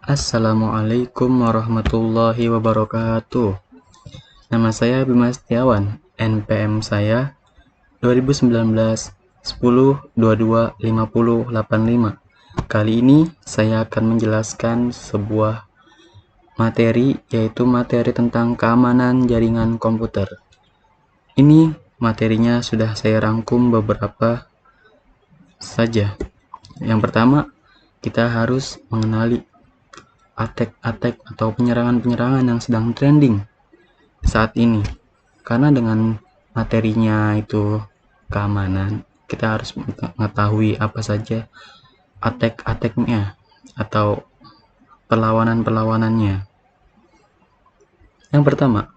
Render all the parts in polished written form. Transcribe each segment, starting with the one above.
Assalamualaikum warahmatullahi wabarakatuh. Nama saya Bima Setiawan. NPM saya 2019 10 22 50 85. Kali ini saya akan menjelaskan sebuah materi, yaitu materi tentang keamanan jaringan komputer. Ini materinya sudah saya rangkum beberapa saja. Yang pertama, kita harus mengenali attack atau penyerangan-penyerangan yang sedang trending saat ini. Karena dengan materinya itu keamanan, kita harus mengetahui apa saja attack-attacknya atau perlawanan-perlawanannya. Yang pertama,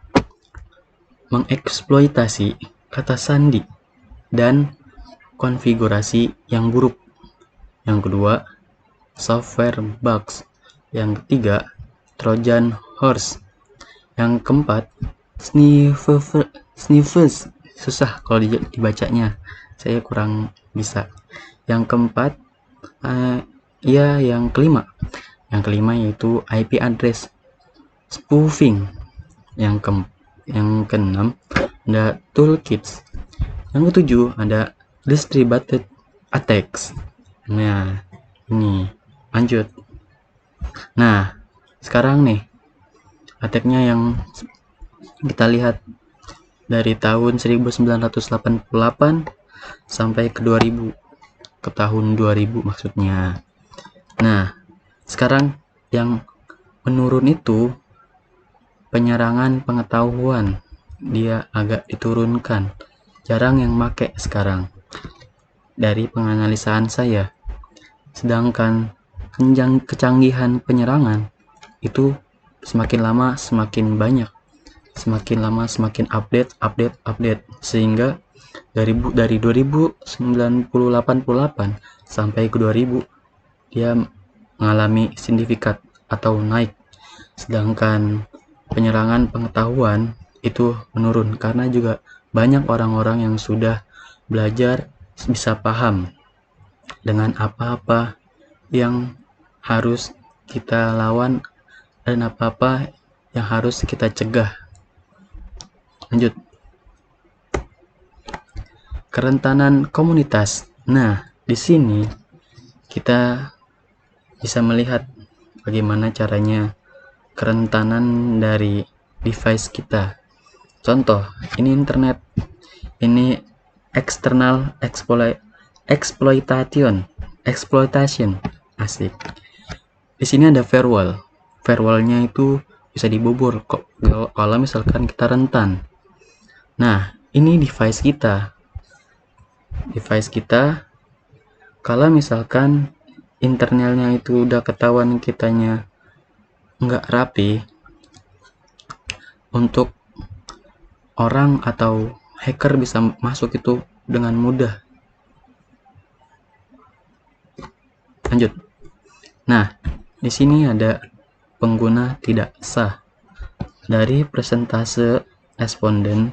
mengeksploitasi kata sandi dan konfigurasi yang buruk. Yang kedua, software bugs. Yang ketiga, Trojan horse. Yang keempat, sniffers. Susah kalau dibacanya, saya kurang bisa. Yang keempat, yang kelima yaitu IP address spoofing. Yang keenam, ada toolkits. Yang ketujuh, ada distributed attacks. Nah, ini lanjut. Nah, sekarang nih attack-nya yang kita lihat dari tahun 1988 sampai ke 2000, ke tahun 2000 maksudnya. Nah, sekarang yang menurun itu penyerangan pengetahuan, dia agak diturunkan, jarang yang make sekarang dari penganalisaan saya. Sedangkan kecanggihan penyerangan itu semakin lama semakin banyak, semakin lama semakin update, sehingga dari 1988 sampai ke 2000 dia mengalami signifikan atau naik. Sedangkan penyerangan pengetahuan itu menurun karena juga banyak orang-orang yang sudah belajar bisa paham dengan apa-apa yang harus kita lawan dan apa-apa yang harus kita cegah. Lanjut. Kerentanan komunitas. Nah, di sini kita bisa melihat bagaimana caranya kerentanan dari device kita. Contoh, ini internet. Ini external exploitation. Asik. Di sini ada firewall. Firewallnya itu bisa dibobol kok kalau misalkan kita rentan. Nah, ini device kita. Kalau misalkan internalnya itu udah ketahuan kitanya nggak rapi, untuk orang atau hacker bisa masuk itu dengan mudah. Lanjut. Nah, di sini ada pengguna tidak sah. Dari persentase responden,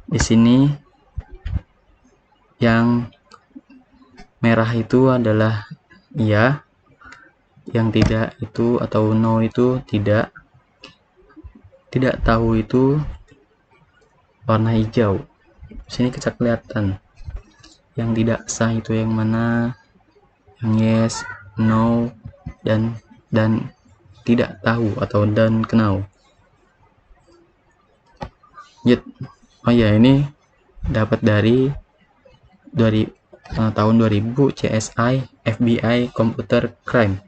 di sini yang merah itu adalah iya, yang tidak itu atau no itu tidak tahu itu warna hijau. Di sini kita kelihatan yang tidak sah itu yang mana, yang yes, no, dan tidak tahu atau dan know. Oh ya, ini dapat dari tahun 2000 CSI FBI Computer Crime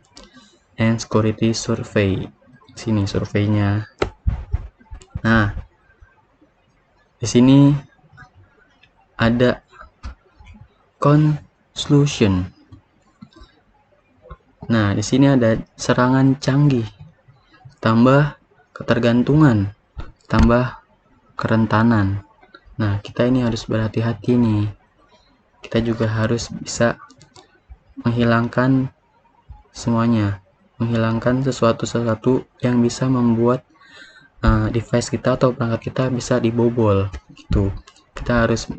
and Security Survey. Sini surveinya. Nah, di sini ada conclusion. Nah, di sini ada serangan canggih, tambah ketergantungan, tambah kerentanan. Nah, kita ini harus berhati-hati nih. Kita juga harus bisa menghilangkan semuanya, menghilangkan sesuatu yang bisa membuat device kita atau perangkat kita bisa dibobol gitu. Kita harus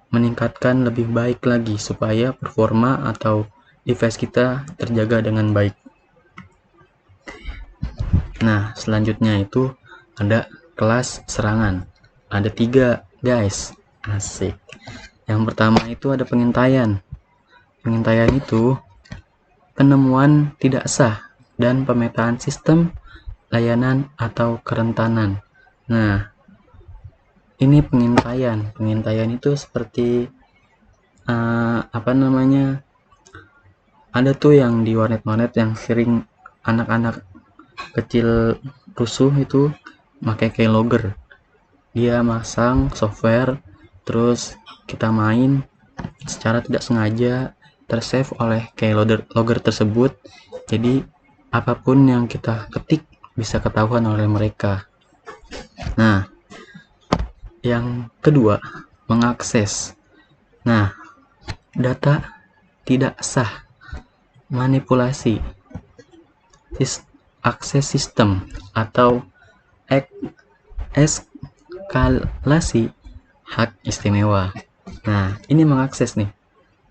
meningkatkan lebih baik lagi supaya performa atau device kita terjaga dengan baik. Nah, selanjutnya itu ada kelas serangan. Ada 3 guys, asik. Yang pertama itu ada pengintaian. Pengintaian itu penemuan tidak sah dan pemetaan sistem layanan atau kerentanan. Nah, ini pengintaian. Pengintaian itu seperti ada tuh yang di warnet-warnet yang sering anak-anak kecil rusuh itu pakai keylogger. Dia masang software, terus kita main secara tidak sengaja tersave oleh keylogger tersebut. Jadi apapun yang kita ketik bisa ketahuan oleh mereka. Nah, yang kedua, mengakses. Nah, data tidak sah, manipulasi, akses sistem atau eskalasi hak istimewa. Nah, ini mengakses nih.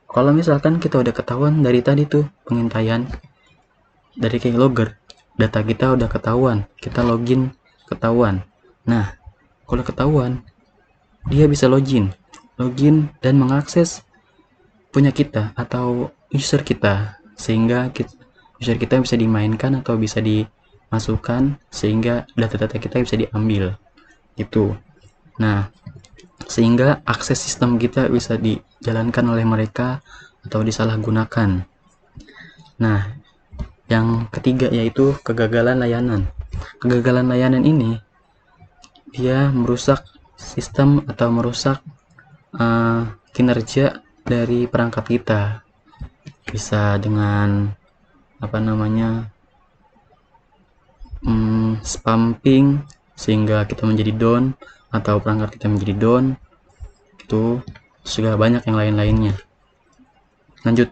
Kalau misalkan kita udah ketahuan dari tadi tuh pengintaian dari keylogger, data kita udah ketahuan, kita login ketahuan. Nah, kalau ketahuan, dia bisa login dan mengakses punya kita atau user kita, sehingga user kita bisa dimainkan atau bisa dimasukkan, sehingga data-data kita bisa diambil itu. Nah, sehingga akses sistem kita bisa dijalankan oleh mereka atau disalahgunakan. Nah, yang ketiga yaitu kegagalan layanan. Kegagalan layanan ini dia merusak sistem atau merusak kinerja dari perangkat kita. Bisa dengan spamming sehingga kita menjadi down atau perangkat kita menjadi down. Itu juga banyak yang lain-lainnya. Lanjut.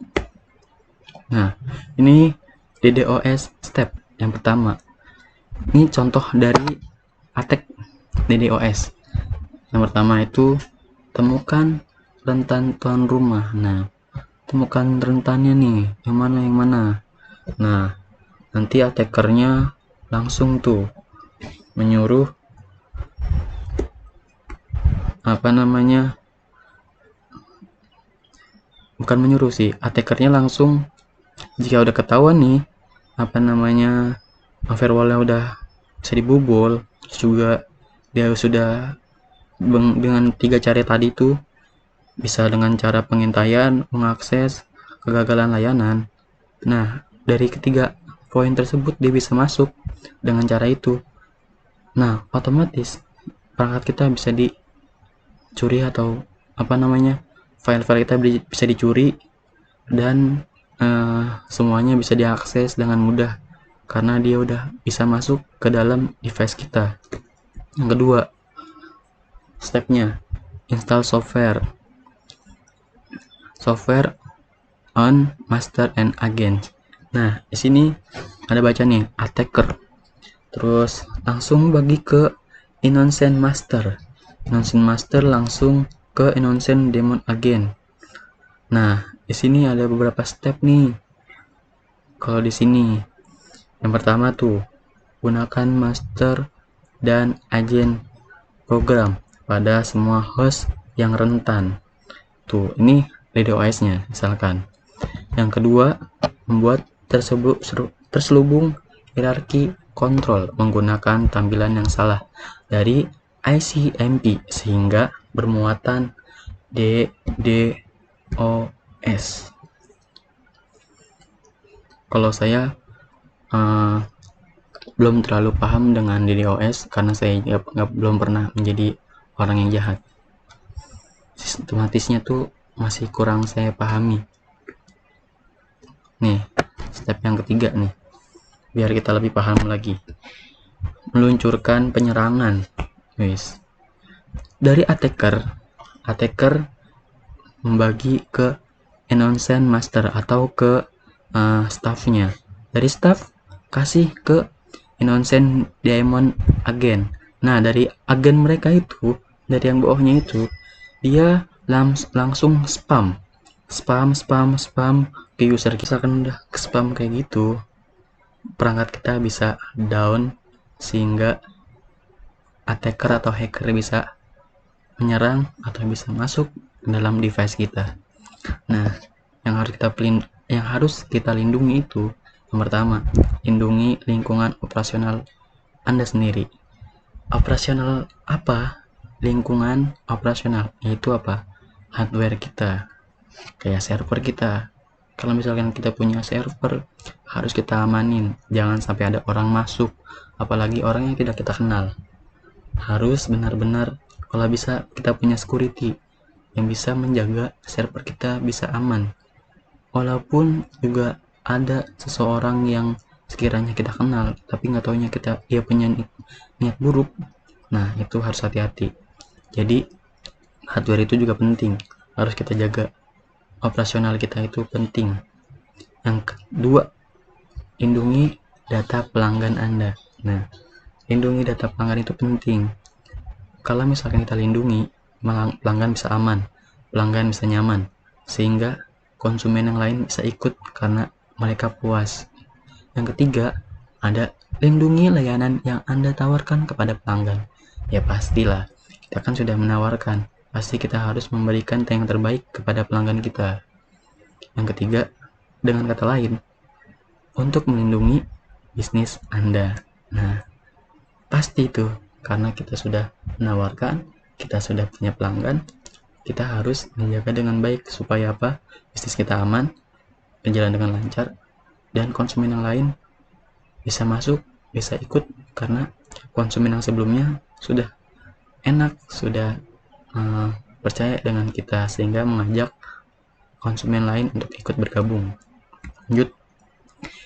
Nah, ini DDoS step yang pertama. Ini contoh dari attack DDoS. Yang pertama itu temukan rentan tuan rumah. Nah, temukan rentannya nih, yang mana. Nah, nanti attackernya langsung tuh menyuruh bukan menyuruh sih, attackernya langsung, jika udah ketahuan nih firewallnya udah bisa dibobol, juga dia sudah dengan 3 cara tadi tuh, bisa dengan cara pengintaian, mengakses, kegagalan layanan. Nah, dari ketiga poin tersebut dia bisa masuk dengan cara itu. Nah, otomatis perangkat kita bisa dicuri atau file-file kita bisa dicuri, dan semuanya bisa diakses dengan mudah karena dia udah bisa masuk ke dalam device kita. Yang kedua, stepnya install software on master and agent. Nah, di sini ada baca nih attacker, terus langsung bagi ke innocent master langsung ke innocent demon agent. Nah, di sini ada beberapa step nih. Kalau di sini yang pertama tuh, gunakan master dan agent program pada semua host yang rentan. Tuh, ini DDoS-nya misalkan. Yang kedua, membuat terselubung hierarki kontrol menggunakan tampilan yang salah dari ICMP sehingga bermuatan DDoS. Kalau saya belum terlalu paham dengan DDoS karena saya belum pernah menjadi orang yang jahat. Sistematisnya tuh masih kurang saya pahami. Nih, step yang ketiga nih, biar kita lebih paham lagi. Meluncurkan penyerangan. Dari attacker membagi ke innocent master atau ke staffnya. Dari staff kasih ke innocent demon agent. Nah, dari agen mereka itu, dari yang bawahnya itu, dia langsung spam spam ke user kita, kan udah ke spam kayak gitu, perangkat kita bisa down sehingga attacker atau hacker bisa menyerang atau bisa masuk ke dalam device kita. Nah, yang harus kita lindungi itu yang pertama, lindungi lingkungan operasional Anda sendiri. Operasional apa? Lingkungan operasional yaitu apa? Hardware kita, kayak server kita. Kalau misalkan kita punya server, harus kita amanin, jangan sampai ada orang masuk, apalagi orang yang tidak kita kenal. Harus benar-benar, kalau bisa kita punya security yang bisa menjaga server kita bisa aman. Walaupun juga ada seseorang yang sekiranya kita kenal, tapi nggak taunya dia punya niat buruk, nah itu harus hati-hati. Jadi hardware itu juga penting, harus kita jaga. Operasional kita itu penting. Yang kedua, lindungi data pelanggan Anda. Nah, lindungi data pelanggan itu penting. Kalau misalkan kita lindungi, pelanggan bisa aman, pelanggan bisa nyaman, sehingga konsumen yang lain bisa ikut karena mereka puas. Yang ketiga, ada lindungi layanan yang Anda tawarkan kepada pelanggan. Ya pastilah, kita kan sudah menawarkan, pasti kita harus memberikan yang terbaik kepada pelanggan kita. Yang ketiga, dengan kata lain, untuk melindungi bisnis Anda. Nah, pasti itu, karena kita sudah menawarkan, kita sudah punya pelanggan, kita harus menjaga dengan baik supaya apa? Bisnis kita aman, berjalan dengan lancar, dan konsumen yang lain bisa masuk, bisa ikut karena konsumen yang sebelumnya sudah enak, sudah percaya dengan kita, sehingga mengajak konsumen lain untuk ikut bergabung. Lanjut,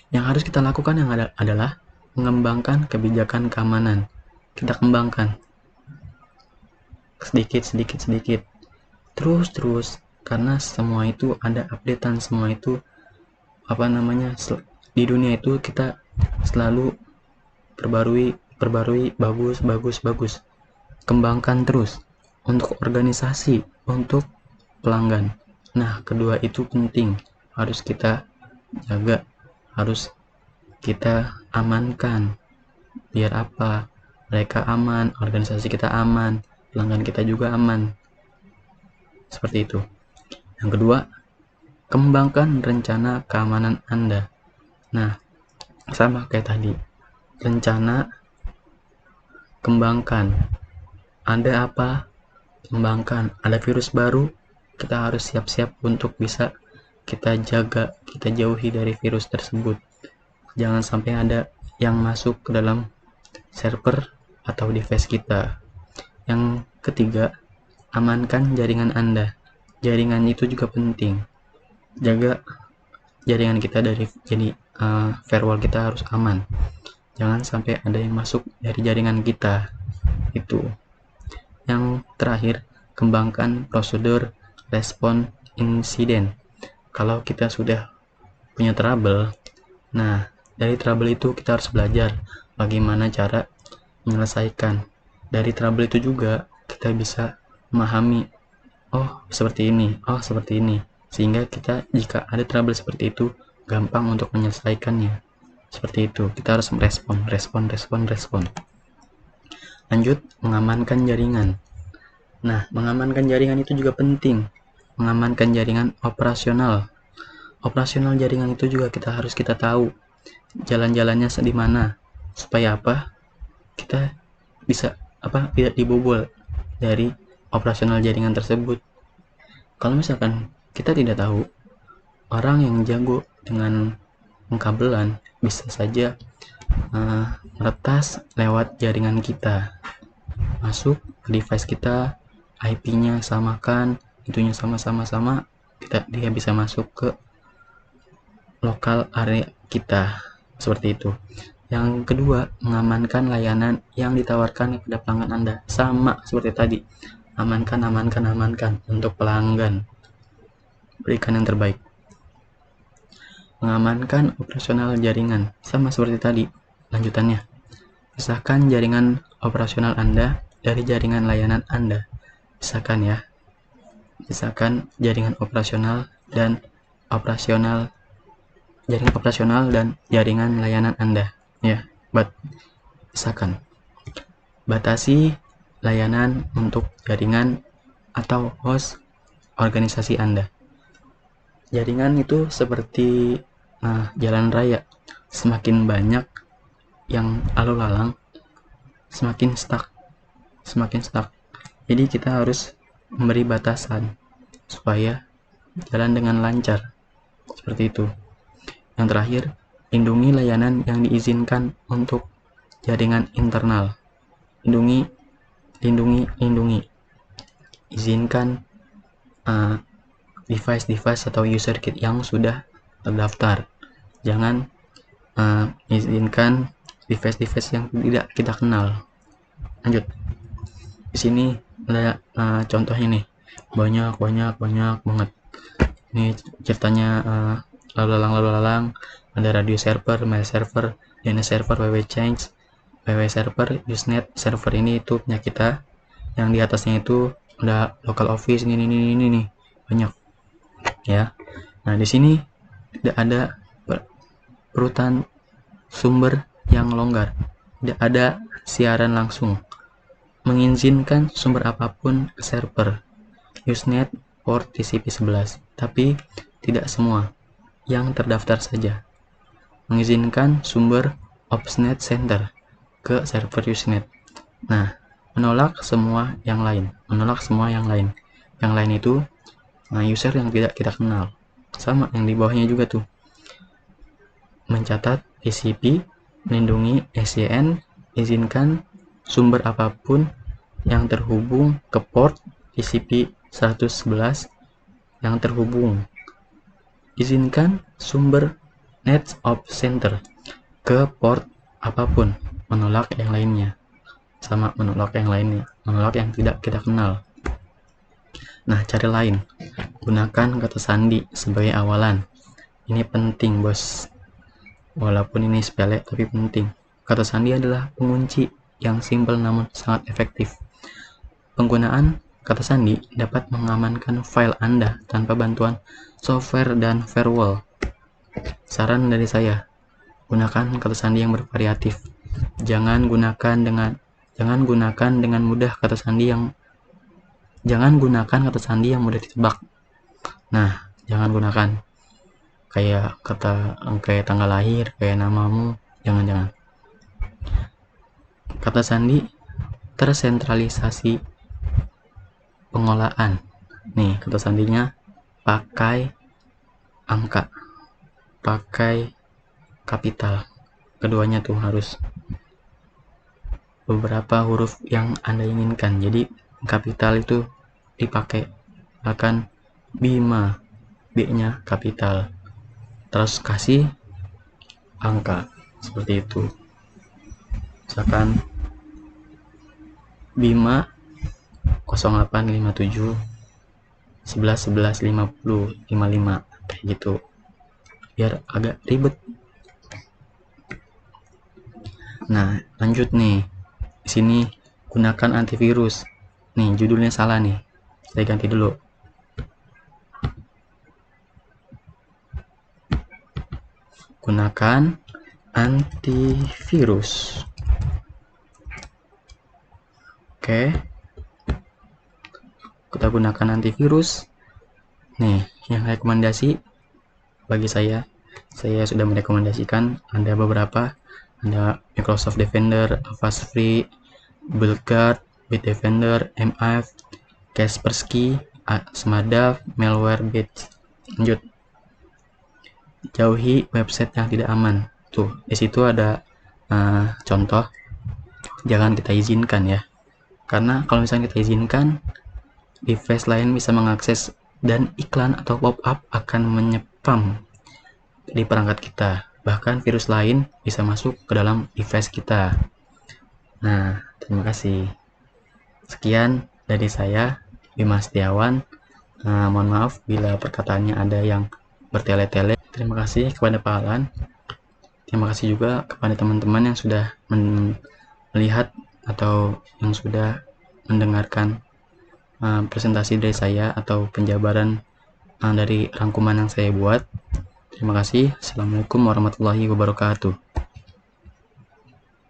yang harus kita lakukan adalah mengembangkan kebijakan keamanan. Kita kembangkan sedikit, terus, karena semua itu ada updatean, semua itu di dunia itu kita selalu perbarui, bagus. Kembangkan terus untuk organisasi, untuk pelanggan. Nah, kedua itu penting, harus kita jaga, harus kita amankan. Biar apa? Mereka aman, organisasi kita aman, pelanggan kita juga aman. Seperti itu. Yang kedua, kembangkan rencana keamanan Anda. Nah, sama kayak tadi. Rencana, kembangkan. Ada apa? Kembangkan. Ada virus baru, kita harus siap-siap untuk bisa kita jaga, kita jauhi dari virus tersebut. Jangan sampai ada yang masuk ke dalam server atau device kita. Yang ketiga, amankan jaringan Anda. Jaringan itu juga penting. Jaga jaringan kita firewall kita harus aman. Jangan sampai ada yang masuk dari jaringan kita. Itu. Yang terakhir, kembangkan prosedur respon insiden. Kalau kita sudah punya trouble, nah dari trouble itu kita harus belajar bagaimana cara menyelesaikan. Dari trouble itu juga kita bisa memahami, oh seperti ini, sehingga kita jika ada trouble seperti itu gampang untuk menyelesaikannya. Seperti itu, kita harus respon. Lanjut, mengamankan jaringan. Nah, mengamankan jaringan itu juga penting. Mengamankan jaringan operasional. Operasional jaringan itu juga kita tahu jalan-jalannya di mana, supaya apa? Kita bisa tidak dibobol dari operasional jaringan tersebut. Kalau misalkan kita tidak tahu, orang yang jago dengan pengkabelan bisa saja meretas lewat jaringan kita, masuk ke device kita, IP-nya samakan, itunya sama, dia bisa masuk ke lokal area kita, seperti itu. Yang kedua, mengamankan layanan yang ditawarkan kepada pelanggan Anda. Sama seperti tadi, amankan untuk pelanggan, berikan yang terbaik. Mengamankan operasional jaringan, sama seperti tadi. Lanjutannya, pisahkan jaringan operasional Anda dari jaringan layanan Anda. Pisahkan jaringan operasional dan operasional jaringan operasional dan jaringan layanan Anda ya. Misalkan batasi layanan untuk jaringan atau host organisasi Anda. Jaringan itu seperti jalan raya, semakin banyak yang lalu lalang semakin stuck. Jadi kita harus memberi batasan supaya jalan dengan lancar, seperti itu. Yang terakhir, lindungi layanan yang diizinkan untuk jaringan internal. Lindungi. Izinkan device atau user kit yang sudah terdaftar. Jangan izinkan device yang tidak kita kenal. Lanjut. Di sini ada contohnya nih, banyak banget. Ini ceritanya lalu lalang, ada radio server, mail server, DNS server, www change, www server, usenet server. Ini itu punya kita. Yang di atasnya itu ada local office, ini nih, banyak ya. Nah, di sini tidak ada urutan sumber yang longgar, tidak ada siaran langsung, mengizinkan sumber apapun ke server Usenet port TCP/11, tapi tidak semua, yang terdaftar saja. Mengizinkan sumber Opsnet Center ke server Usenet. Nah, menolak semua yang lain. Yang lain itu user yang tidak kita kenal. Sama yang di bawahnya juga tuh. Mencatat TCP, melindungi SYN, izinkan sumber apapun yang terhubung ke port TCP 111 yang terhubung. Izinkan sumber Net of Center ke port apapun, menolak yang lainnya. Sama menolak yang tidak kita kenal. Nah, cara lain, gunakan kata sandi sebagai awalan. Ini penting, bos. Walaupun ini sepele, tapi penting. Kata sandi adalah pengunci yang simpel namun sangat efektif. Penggunaan kata sandi dapat mengamankan file Anda tanpa bantuan software dan firewall. Saran dari saya, gunakan kata sandi yang bervariatif. Jangan gunakan dengan mudah kata sandi yang mudah ditebak. Nah, jangan gunakan kayak tanggal lahir, kayak namamu, jangan. Kata sandi tersentralisasi pengolahan. Nih, kata sandinya pakai angka, pakai kapital. Keduanya tuh harus beberapa huruf yang Anda inginkan. Jadi kapital itu dipakai, akan Bima, B-nya kapital, terus kasih angka seperti itu. Misalkan Bima 0857 11 11 50 55 kayak gitu, biar agak ribet. Nah, lanjut nih. Di sini gunakan antivirus. Nih, judulnya salah nih. Saya ganti dulu. Gunakan antivirus. Oke. Kita gunakan antivirus. Nih, yang rekomendasi bagi saya sudah merekomendasikan ada beberapa. Ada Microsoft Defender, Avast Free, Bullguard, Bitdefender, MF, Kaspersky, Smartdav, Malwarebit. Lanjut. Jauhi website yang tidak aman. Tuh, di situ ada contoh. Jangan kita izinkan ya. Karena kalau misalnya kita izinkan, device lain bisa mengakses dan iklan atau pop-up akan menyepam di perangkat kita. Bahkan virus lain bisa masuk ke dalam device kita. Nah, terima kasih. Sekian dari saya, Bima Setiawan. Mohon maaf bila perkataannya ada yang bertele-tele. Terima kasih kepada Pak Alan. Terima kasih juga kepada teman-teman yang sudah melihat atau yang sudah mendengarkan presentasi dari saya atau penjabaran dari rangkuman yang saya buat. Terima kasih. Assalamualaikum warahmatullahi wabarakatuh.